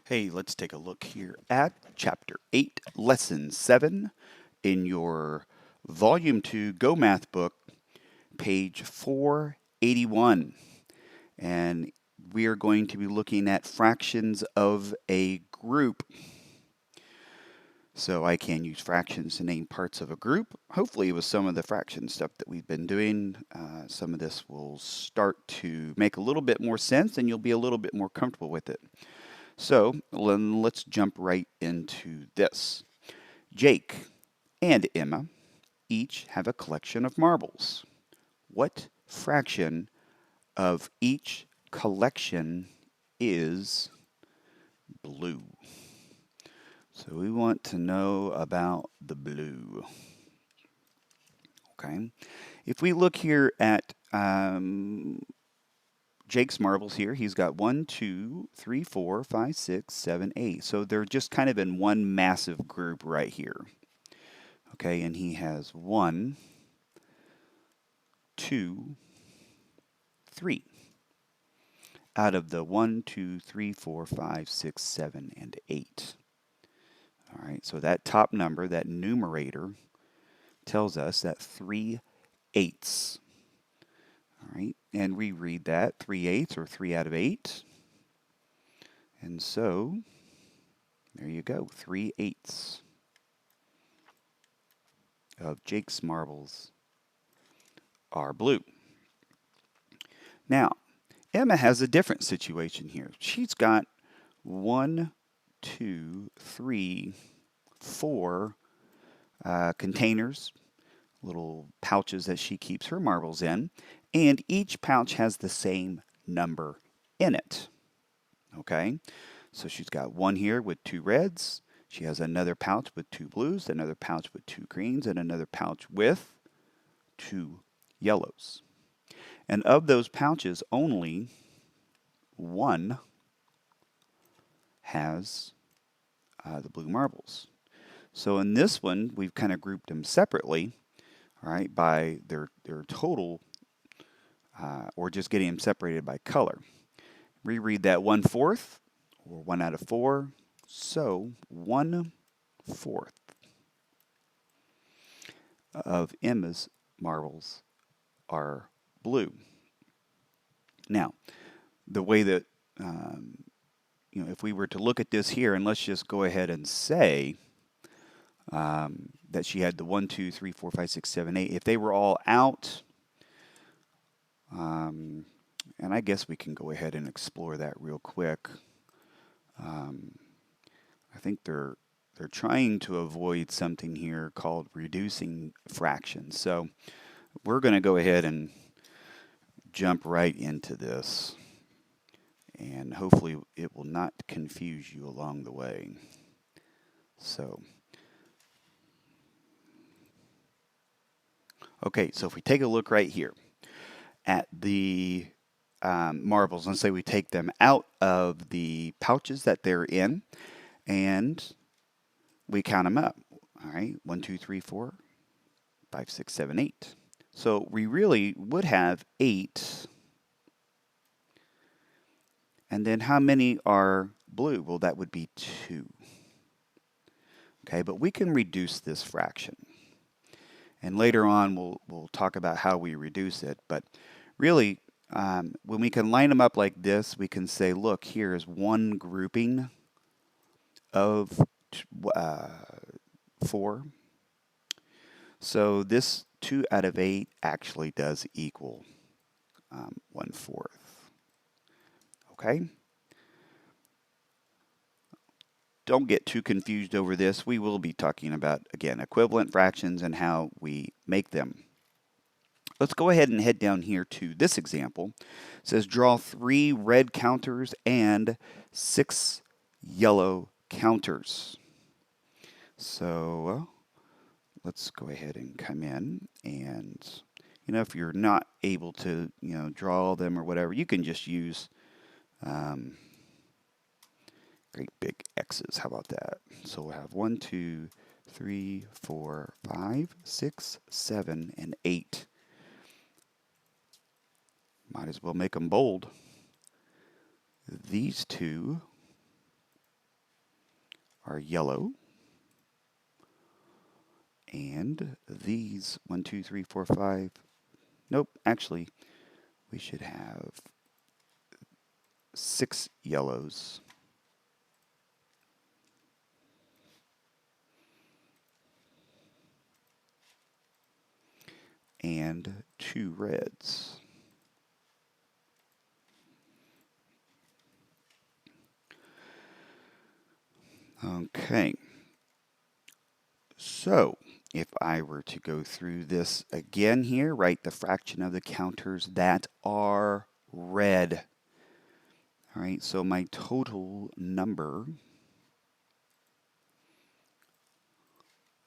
Hey, let's take a look here at Chapter 8, Lesson 7 in your Volume 2 GoMath book, page 481. And we are going to be looking at fractions of a group. So I can use fractions to name parts of a group. Hopefully with some of the fraction stuff that we've been doing, some of this will start to make a little bit more sense and you'll be a little bit more comfortable with it. So let's jump right into this. Jake and Emma each have a collection of marbles. What fraction of each collection is blue? So we want to know about the blue. Okay. If we look here at Jake's marbles here, he's got 1, 2, 3, 4, 5, 6, 7, 8. So they're just kind of in one massive group right here. Okay, and he has 1, 2, 3 out of the 1, 2, 3, 4, 5, 6, 7, and 8. All right, so that top number, that numerator, tells us that 3/8. All right, and we read that 3/8 or 3 out of 8. And so there you go, 3/8 of Jake's marbles are blue. Now, Emma has a different situation here. She's got 1, 2, 3, 4 containers, little pouches that she keeps her marbles in, and each pouch has the same number in it. Okay, so she's got one here with 2 reds. She has another pouch with 2 blues, another pouch with 2 greens, and another pouch with 2 yellows. And of those pouches, only one has the blue marbles. So in this one, we've kind of grouped them separately, all right, by their total, or just getting them separated by color. Reread that 1/4, or 1 out of 4. So 1/4 of Emma's marbles are blue. Now, the way that, if we were to look at this here, and let's just go ahead and say that she had the 1, 2, 3, 4, 5, 6, 7, 8. If they were all out, and I guess we can go ahead and explore that real quick. I think they're trying to avoid something here called reducing fractions. So we're going to go ahead and jump right into this. And hopefully it will not confuse you along the way. So, okay, so if we take a look right here at the marbles, let's say we take them out of the pouches that they're in, and we count them up. All right, 1, 2, 3, 4, 5, 6, 7, 8. So we really would have 8. And then how many are blue? Well, that would be 2. Okay, but we can reduce this fraction. And later on, we'll talk about how we reduce it. But really, when we can line them up like this, we can say, look, here is one grouping of 4. So this 2 out of 8 actually does equal 1/4. Okay? Don't get too confused over this. We will be talking about, again, equivalent fractions and how we make them. Let's go ahead and head down here to this example. It says draw 3 red counters and 6 yellow counters. So let's go ahead and come in, and if you're not able to draw them or whatever, you can just use great big X's. How about that? So we'll have 1, 2, 3, 4, 5, 6, 7, and 8. Might as well make them bold. These two are yellow. And these 1, 2, 3, 4, 5. Nope, actually, we should have 6 yellows. And 2 reds. Okay. So, if I were to go through this again here, write the fraction of the counters that are red. All right, so my total number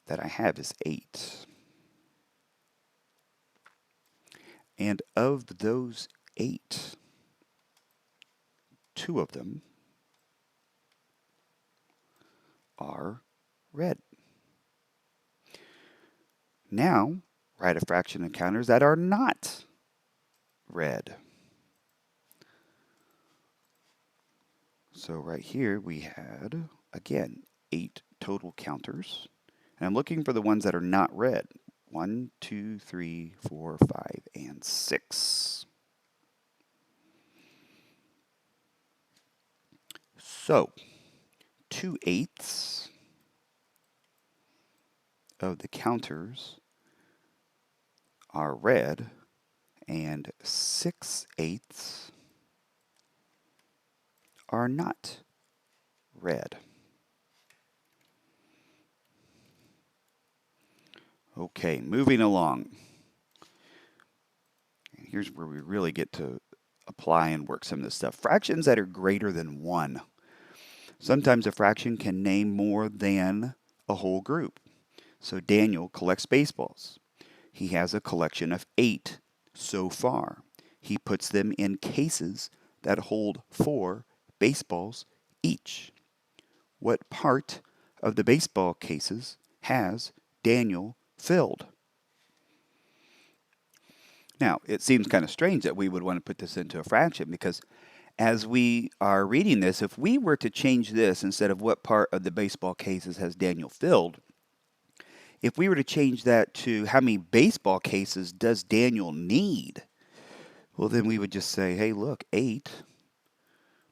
that I have is 8. And of those 8, 2 of them are red. Now, write a fraction of counters that are not red. So right here we had, again, 8 total counters. And I'm looking for the ones that are not red. 1, 2, 3, 4, 5, and 6. So, 2/8 of the counters are red, and 6/8 are not red. Okay, moving along. Here's where we really get to apply and work some of this stuff. Fractions that are greater than 1. Sometimes a fraction can name more than a whole group. So Daniel collects baseballs. He has a collection of 8 so far. He puts them in cases that hold 4 baseballs each. What part of the baseball cases has Daniel filled? Now, it seems kind of strange that we would want to put this into a fraction because as we are reading this, if we were to change this instead of what part of the baseball cases has Daniel filled, if we were to change that to how many baseball cases does Daniel need, well, then we would just say, hey, look, 8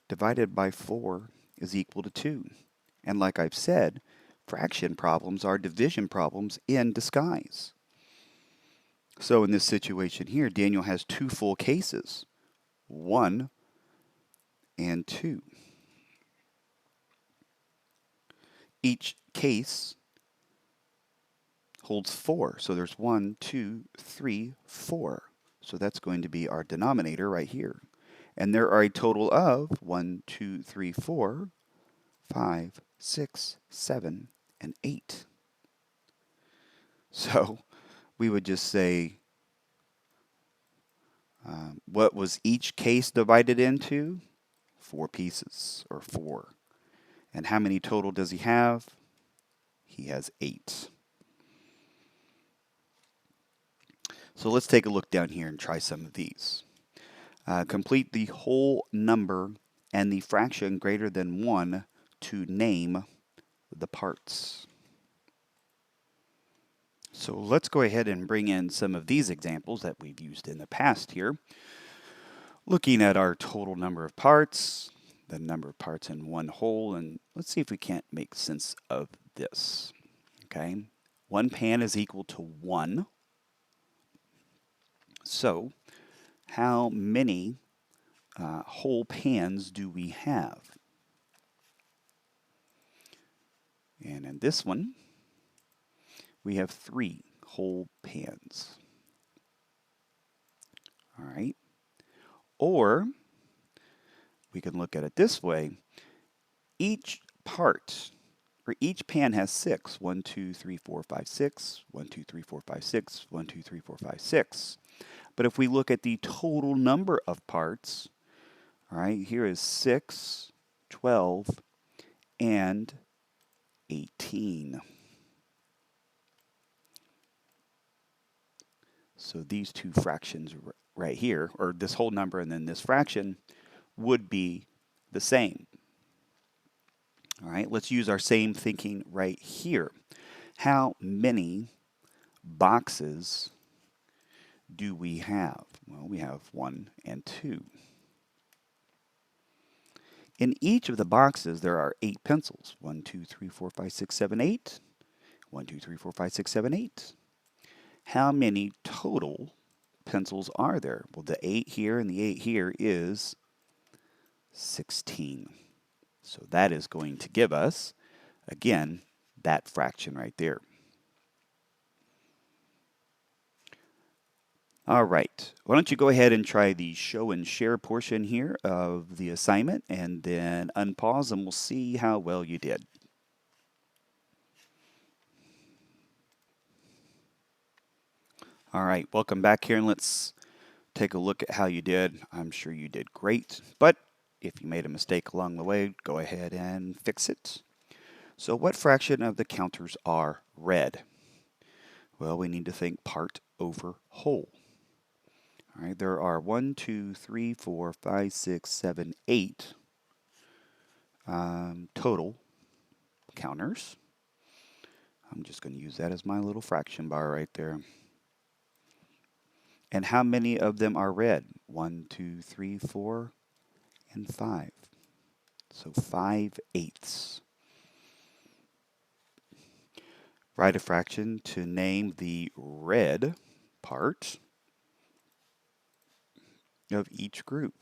divided by 4 is equal to 2. And like I've said, fraction problems are division problems in disguise. So in this situation here, Daniel has 2 full cases, 1 and 2. Each case holds 4. So there's 1, 2, 3, 4. So that's going to be our denominator right here. And there are a total of 1, 2, 3, 4, 5, 6, 7, and 8. So we would just say, what was each case divided into? 4 pieces, or 4. And how many total does he have? He has 8. So let's take a look down here and try some of these. Complete the whole number and the fraction greater than 1 to name the parts. So let's go ahead and bring in some of these examples that we've used in the past here. Looking at our total number of parts, the number of parts in one whole, and let's see if we can't make sense of this. Okay, 1 pan is equal to 1. So how many whole pans do we have? And in this one, we have 3 whole pans. All right. Or we can look at it this way. Each part, or each pan has 6. 1, 2, 3, 4, 5, 6. 1, 2, 3, 4, 5, 6. 1, 2, 3, 4, 5, 6. But if we look at the total number of parts, all right, here is 6, 12, and 18. So these two fractions right here, or this whole number and then this fraction, would be the same. All right, let's use our same thinking right here. How many boxes do we have? Well, we have 1 and 2. In each of the boxes, there are 8 pencils. 1, 2, 3, 4, 5, 6, 7, 8. 1, 2, 3, 4, 5, 6, 7, 8. How many total pencils are there? Well, the 8 here and the 8 here is 16. So that is going to give us, again, that fraction right there. All right, why don't you go ahead and try the show and share portion here of the assignment and then unpause and we'll see how well you did. All right, welcome back here and let's take a look at how you did. I'm sure you did great, but if you made a mistake along the way, go ahead and fix it. So what fraction of the counters are red? Well, we need to think part over whole. All right, there are 1, 2, 3, 4, 5, 6, 7, 8 total counters. I'm just going to use that as my little fraction bar right there. And how many of them are red? 1, 2, 3, 4, and 5. So 5/8. Write a fraction to name the red part of each group.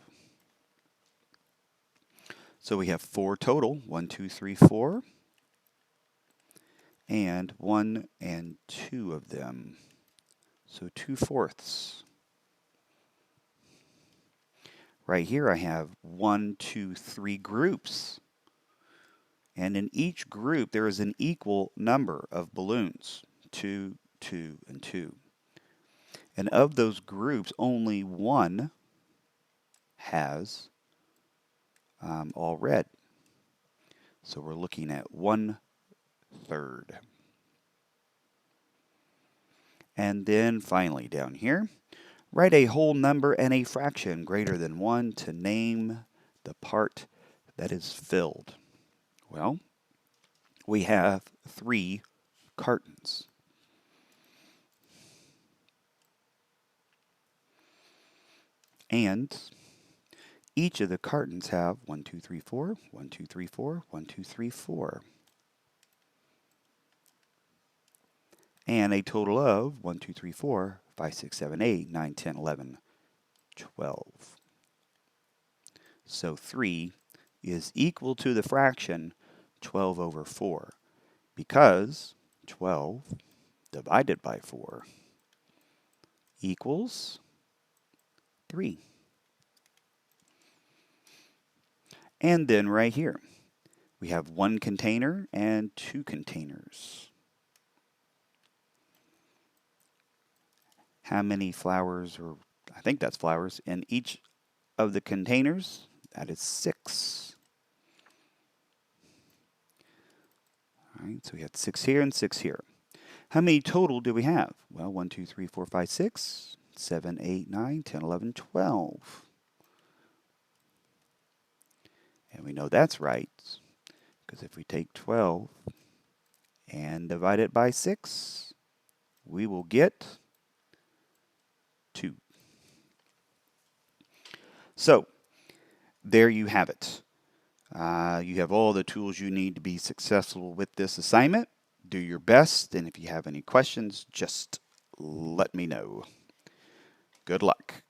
So we have 4 total, 1, 2, 3, 4, and 1 and 2 of them. So 2/4. Right here I have 1, 2, 3 groups. And in each group there is an equal number of balloons, 2, 2, and 2. And of those groups, only one has all red. So we're looking at 1/3. And then finally down here, write a whole number and a fraction greater than 1 to name the part that is filled. Well, we have 3 cartons. And each of the cartons have 1, 2, 3, 4, 1, 2, 3, 4, 1, 2, 3, 4. And a total of 1, 2, 3, 4, 5, 6, 7, 8, 9, 10, 11, 12. So 3 is equal to the fraction 12/4 because 12 divided by 4 equals 3. And then right here, we have 1 container and 2 containers. How many flowers, or I think that's flowers, in each of the containers? That is 6. All right, so we had 6 here and 6 here. How many total do we have? Well, 1, 2, 3, 4, 5, 6, 7, 8, 9, 10, 11, 12. And we know that's right, because if we take 12 and divide it by 6, we will get 2. So, there you have it. You have all the tools you need to be successful with this assignment. Do your best, and if you have any questions, just let me know. Good luck.